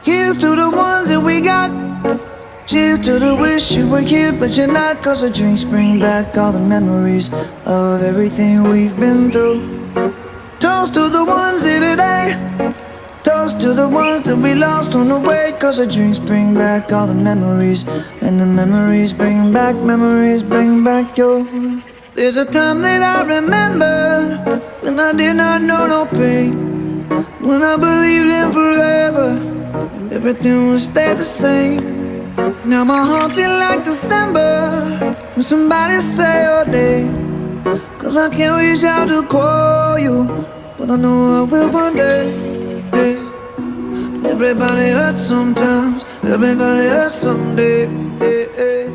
Here's to the ones that we got. Cheers to the wish you were here but you're not. Cause the drinks bring back all the memories of everything we've been through. Toast to the ones here today. Toast to the ones that we lost on the way. Cause the drinks bring back all the memories. And the memories bring back your. There's a time that I remember when I did not know no pain, when I believed in forever and everything would stay the same. Now my heart feel like December when somebody say your name. Cause I can't reach out to call you, but I know I will one day, yeah. Everybody hurts sometimes, everybody hurts someday, yeah, yeah.